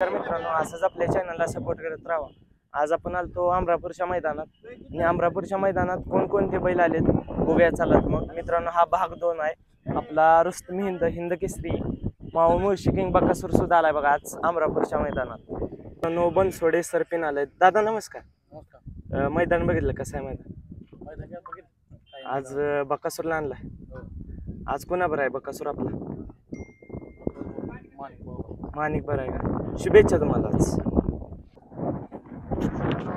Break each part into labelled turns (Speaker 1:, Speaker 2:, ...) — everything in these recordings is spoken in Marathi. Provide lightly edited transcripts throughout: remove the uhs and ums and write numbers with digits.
Speaker 1: तर मित्रांनो असंच आपल्या चॅनलला सपोर्ट करत राहा। आज आपण आलतो अमरापूरच्या मैदानात आणि अमरापूरच्या मैदानात कोणकोणते बैल आलेत बघूया चला। मग मित्रांनो हा भाग 2 आहे आपला रुस्तम हिंद केसरी माऊ मुळशी किंग बकासूर सुद्धा आलाय बघा आज अमरापूरच्या मैदानात। मित्रांनो बनसोडे सरपिन आले। दादा नमस्कार।
Speaker 2: नमस्कार।
Speaker 1: मैदान बघितलं कसं आहे मैदान? आज बकासूरला आणलाय। आज कोणाबर आहे बकासूर आपला? माणिक बरं आहे का? शुभेच्छा तुम्हाला।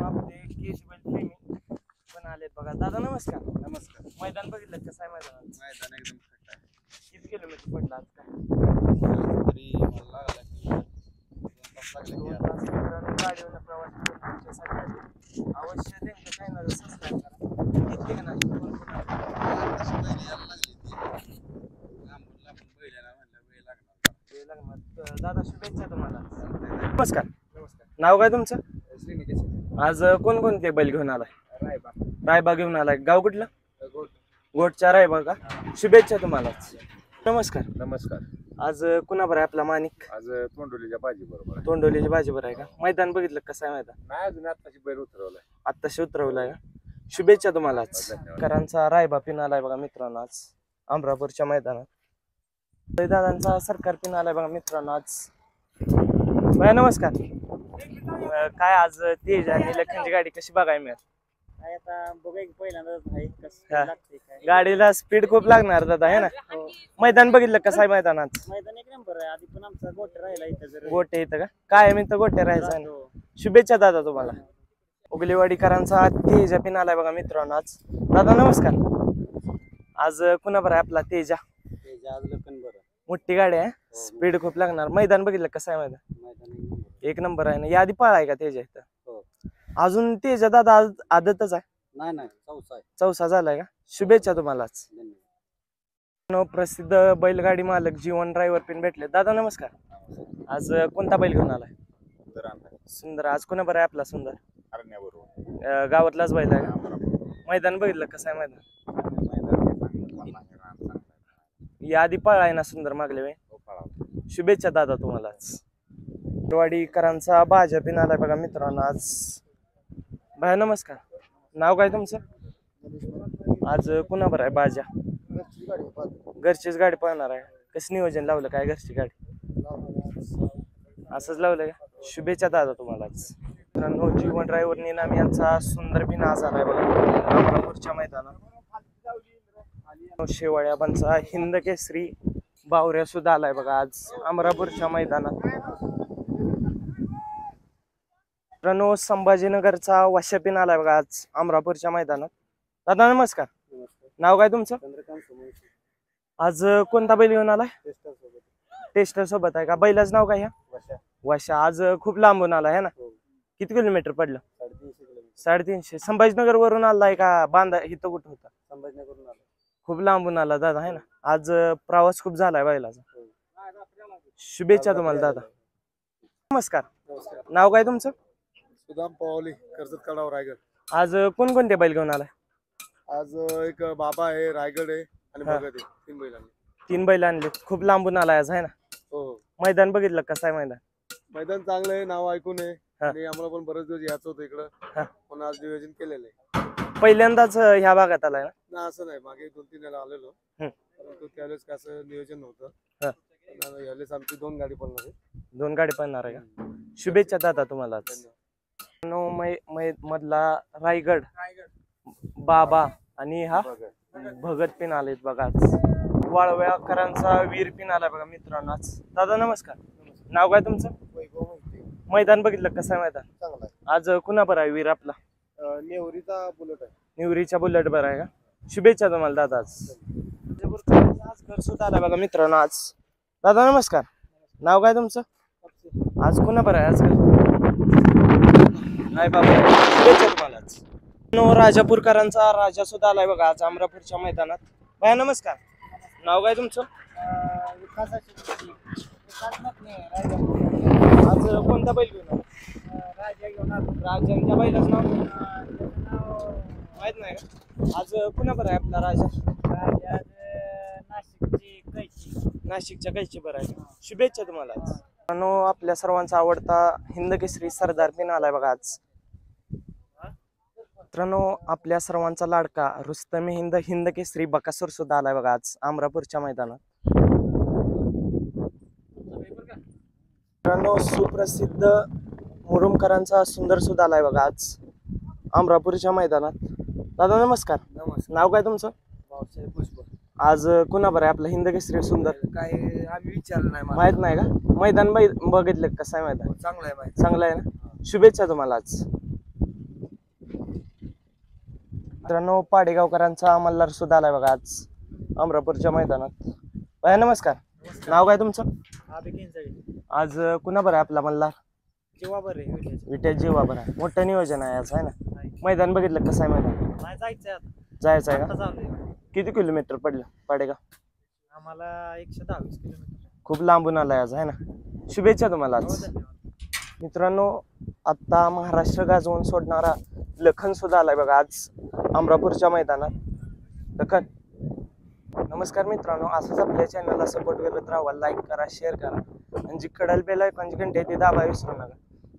Speaker 1: आपले केस बैल प्रेमी पण आलेत बघा। दादा नमस्कार।
Speaker 2: नमस्कार।
Speaker 1: मैदान बघितलं कसं आहे मैदान?
Speaker 2: मैदान एकदम खट्ट आहे।
Speaker 1: किती किलोमीटर पडला आज काय?
Speaker 2: तरी मला लागला की 2 तास लागले।
Speaker 1: गाडीवर प्रवास तुमच्यासाठी अवश्य त्यांच्या चॅनलला सबस्क्राईब करा। किती का नाही
Speaker 2: तशी बैल यायला लागली ती लांबून बैलाला म्हणलं बैल लागणार।
Speaker 1: दादा शुभेच्छा तुम्हाला। नमस्कार।
Speaker 2: नमस्कार।
Speaker 1: नाव काय तुमचं?
Speaker 2: श्रीनिकेश।
Speaker 1: आज कोणकोणते बैल घेऊन आलाय?
Speaker 2: रायबा।
Speaker 1: रायबा घेऊन आलाय। गाव कुठलं?
Speaker 2: गोट।
Speaker 1: गोटच्या रायबा का? शुभेच्छा तुम्हाला। नमस्कार।
Speaker 2: नमस्कार।
Speaker 1: आज कुणाबर आहे आपला माणिक?
Speaker 2: आज तोंडोलीच्या भाजी बरोबर आहे।
Speaker 1: तोंडोलीची भाजीवर आहे का? मैदान बघितलं कसं आहे मैदान?
Speaker 2: नाही अजून आत्ताची बैल उतरवलाय।
Speaker 1: आत्ताशी उतरवलाय का? शुभेच्छा तुम्हाला।
Speaker 2: धन्यवाद।
Speaker 1: करांचा रायबा पिन आलाय बघा मित्रांनो आज अमरापूरच्या मैदानात। दादांचा सरकार पिन आलाय बघा मित्रांनो आज। भैया नमस्कार। काय आज तेज आणि लखनची गाडी कशी बघायला मिळत?
Speaker 3: आता बघा पहिल्यांदाच आहे कसं लागते काय।
Speaker 1: गाडीला स्पीड खूप लागणार दादा आहे ना? मैदान बघितलं कसं आहे मैदानात?
Speaker 3: मैदान एक नंबर आहे। आधी पण आमचा गोटे राहिला इथं जर
Speaker 1: गोटे इथं का? काय मी तर गोटे राहायचं। शुभेच्छा दादा तुम्हाला। उगलेवाडीकरांचा तेजा पिन आलाय बघा मित्रांनो आज। दादा नमस्कार। आज कुणाबर आहे आपला तेजा?
Speaker 3: आज लखन बरं
Speaker 1: मोठी गाडी आहे स्पीड खूप लागणार। मैदान बघितलं कसं आहे मैदान?
Speaker 3: मैदान
Speaker 1: एक नंबर आहे ना? या आधी पळाय का तेजा इथं?
Speaker 3: हो।
Speaker 1: अजून तेजा दादा आदतच आहे?
Speaker 3: नाही चौसा आहे।
Speaker 1: चौसा झालाय का? शुभेच्छा तुम्हालाच। प्रसिद्ध बैलगाडी मालक जीवन ड्रायव्हर पिन भेटले। दादा नमस्कार। आज कोणता बैल घेऊन आलाय? सुंदर। आज कोणा बरं आहे आपला सुंदर? गावातलाच बैल आहे का? मैदान बघितलं कसं आहे मैदान? या आधी पळाय ना सुंदर मागले वेळ? शुभेच्छा दादा तुम्हालाच। वाडीकरांचा बाजा पिन आलाय बघा मित्रांनो आज। भैया नमस्कार। नाव काय तुमचं? आज कुणा बरं आहे बाजा? घरचीच गाडी पळणार आहे। कसं नियोजन लावलं काय घरची गाडी? असंच लावलंय का? शुभेच्छा दादा तुम्हालाच। मित्रांनो जीवन ड्रायव्हर नाम यांचा सुंदर पिन आज आलाय बघा अमरापूरच्या मैदानात। शेवाळ्याबांचा हिंद केसरी बावऱ्या सुद्धा आलाय बघा आज अमरापूरच्या मैदानात। मित्रांनो संभाजीनगरचा वश्या पिन आलाय बघा आज अमरापूरच्या मैदानात। दादा नमस्कार। नाव काय तुमचं? आज कोणता बैल घेऊन आलाय? टेस्टर सोबत आहे का? बैलाचं नाव काय? वशा। आज खूप लांबून आलाय है ना? किती किलोमीटर पडलं? 350। संभाजीनगर वरून आलाय का बांधा इथं कुठं होता?
Speaker 3: संभाजीनगरवरून आलो।
Speaker 1: खूप लांबून आला दादा है ना? आज प्रवास खूप झालाय बैलाचा। शुभेच्छा तुम्हाला दादा। नमस्कार। नाव काय तुमचं?
Speaker 2: सुदाम पवाली कर्जत कडाव रायगड।
Speaker 1: आज कोणकोणते बैल घेऊन आलाय?
Speaker 2: आज एक बाबा आहे रायगड आहे आणि भगत आहे। 3 बैल आणले।
Speaker 1: 3 बैल आणले। खूप लांबून आलाय आज है ना?
Speaker 2: हो।
Speaker 1: मैदान बघितलं कसं आहे मैदान?
Speaker 2: मैदान चांगलं आहे नाव ऐकून आहे आणि आम्हाला पण बरेच दिवस यायचं होतं इकडं पण आज नियोजन केलेलं आहे।
Speaker 1: पहिल्यांदाच ह्या भागात आलाय
Speaker 2: ना? असं नाही मागे 2-3 वेळा आलेलो परंतु त्यावेळेस कसं नियोजन नव्हतं। यावेळेस आमची 2 गाडी पळणार आहे।
Speaker 1: 2 गाडी पळणार आहे का? शुभेच्छा दादा तुम्हाला। मधला रायगड बाबा आणि हा भगत पिन आलेत बघा आज। वाळव्याकरांचा वीर पिन आलाय बघा मित्रांनो आज। दादा नमस्कार। नाव काय तुमचं? मैदान बघितलं कसं आहे मैदान?
Speaker 2: चांगला आहे।
Speaker 1: आज कुणा बरं आहे वीर आपला?
Speaker 2: नेवरीचा बुलेट आहे।
Speaker 1: नेवरीच्या बुलेट बरं आहे का? शुभेच्छा तुम्हाला दादा आज। आज घर सुद्धा आलाय बघा मित्रांनो आज। दादा नमस्कार। नाव काय तुमचं? आज कुणा बरं आहे आज? नाही बाबा शुभेच्छा तुम्हालाच। राजापूरकरांचा राजा सुद्धा आलाय बघा आज अमरापूरच्या मैदानात। भैया नमस्कार। नाव काय तुमचं? आज कोणता बैल घेऊन
Speaker 3: राजा घेऊन आलो।
Speaker 1: राजांच्या बैलाचं नाव माहित नाही का? आज कुणा बरं आहे आपला राजा?
Speaker 3: नाशिकची कैची।
Speaker 1: नाशिकच्या कैची बरं आहे। शुभेच्छा तुम्हाला। मित्रांनो आपल्या सर्वांचा आवडता हिंद केसरी सरदार पिन आलाय बघा आज. मित्रांनो आपल्या सर्वांचा लाडका रुस्तमी हिंद हिंद केसरी बकासूर सुद्धा आलाय बघा आज अमरापूरच्या मैदानात. मित्रांनो सुप्रसिद्ध मुरुमकरांचा सुंदर सुद्धा आलाय बघा आज अमरापूरच्या मैदानात. दादा नमस्कार.
Speaker 2: नमस्कार.
Speaker 1: नाव काय तुमचं?
Speaker 2: भाऊसाहेब पुष्प.
Speaker 1: आज कुणाबर आहे आपलं हिंद केसरी सुंदर?
Speaker 2: काय आम्ही विचारलं नाही
Speaker 1: माहित नाही का? मैदान बघितलं का? कसं आहे मैदान?
Speaker 2: चांगलं आहे माहिती.
Speaker 1: चांगलं आहे ना. शुभेच्छा तुम्हाला आज. मित्रांनो पाडेगावकरांचा मल्हार सुद्धा आलाय बघा आज अमरापूरच्या मैदानात. भैया नमस्कार. नाव काय तुमचं? आज कुणाबर आहे आपला मल्हार?
Speaker 3: जेव्हा रे
Speaker 1: विटेश जीवाबर आहे. मोठं नियोजन आहे आज आहे ना. मैदान बघितलं कसं आहे मैदान?
Speaker 3: नाही जायचंय
Speaker 1: जायचं आहे
Speaker 3: आता
Speaker 1: का?
Speaker 3: चालू
Speaker 1: किती किलोमीटर पडलं पाडेगाव?
Speaker 3: आम्हाला 120 किलोमीटर.
Speaker 1: खूप लांबून आलाय आज आहे ना. शुभेच्छा तुम्हाला आज. मित्रांनो आता महाराष्ट्र गाजवून सोडणारा लखन सुद्धा आलाय बघा आज अमरापूरच्या मैदानात. लखन नमस्कार. मित्रांनो असंच आपल्या चॅनलला सपोर्ट करत राहा. लाईक करा, शेअर करा आणि जी कडल बेल आयकॉनची घंटी आहे ती दाबायला विसरू नका.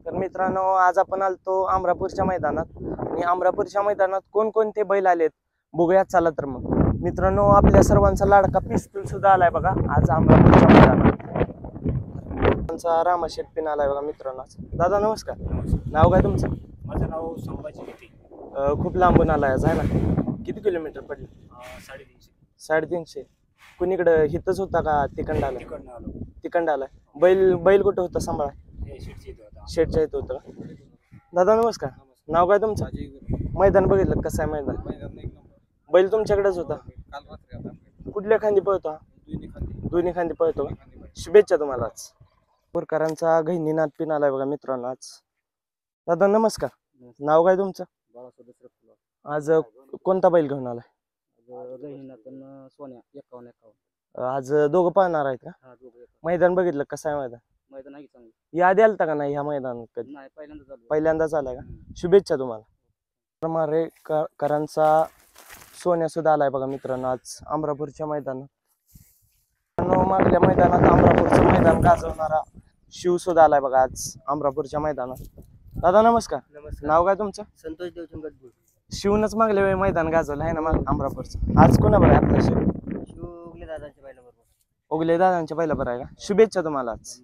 Speaker 1: तर मित्रांनो आज आपण आलतो अमरापूरच्या मैदानात आणि अमरापूरच्या मैदानात कोणकोणते बैल आलेत बघूया चला. तर मग मित्रांनो आपल्या सर्वांचा लाडका पिस्तूल सुद्धा आलाय बघा आज अमरापूरच्या मैदानात. रामा शेटपिन आलाय बघा मित्रांनो. दादा नमस्कार. नाव काय तुमचं?
Speaker 3: माझं नाव संभाजी गीते.
Speaker 1: खूप लांबून आलाय आज आहे ना. किती किलोमीटर पडले?
Speaker 3: 350.
Speaker 1: 350. कुणीकडं हितच होता का तिकडं आलाय?
Speaker 3: तिकडनं आलो.
Speaker 1: तिकडं आलाय. बैल कुठं होता सांभाळा?
Speaker 3: हे शिडची इथं होता.
Speaker 1: शेटच्या इथं होतं का? दादा नमस्कार. नाव काय तुमचं? मैदान बघितलं कसं आहे मैदान? बैल तुमच्याकडेच होता.
Speaker 2: काल रात्री आता
Speaker 1: कुठल्या खांदी पळतो? दोन्ही खांदी पळतो का? शुभेच्छा तुम्हाला आज. पुरकरांचा गहिनीनाथ पिन आलाय बघा मित्रांनो आज. दादा नमस्कार. नाव काय तुमचं? आज कोणता बैल घेऊन आलाय?
Speaker 3: सोन्या 51.
Speaker 1: आज दोघं पाहणार आहेत का? मैदान बघितलं कसं आहे मैदान?
Speaker 3: मैदान आहे चांगलं.
Speaker 1: यादी आलता का नाही ह्या मैदानात कधी?
Speaker 3: नाही पहिल्यांदा चालू.
Speaker 1: पहिल्यांदाच आलाय का? शुभेच्छा तुम्हाला. मारे करांचा सोन्या सुद्धा आलाय बघा मित्रांनो आज अमरापूरच्या मैदानात. मागल्या मैदानात अमरापूरचं मैदान गाजवणारा शिव सुद्धा आलाय बघा आज अमरापूरच्या मैदानात. दादा नमस्कार.
Speaker 3: नमस्कार.
Speaker 1: नाव काय तुमचं?
Speaker 3: संतोष देवचंद गटबुल.
Speaker 1: शिवनच मागल्या वेळी मैदान गाजवलं आहे ना मग अमरापूरचं. आज कोणा बरं आहे आपलं शिव?
Speaker 3: शिव उगले दादांच्या बैलाबरोबर.
Speaker 1: ओगले दादांच्या पहिला बरं आहे का? शुभेच्छा तुम्हाला आज.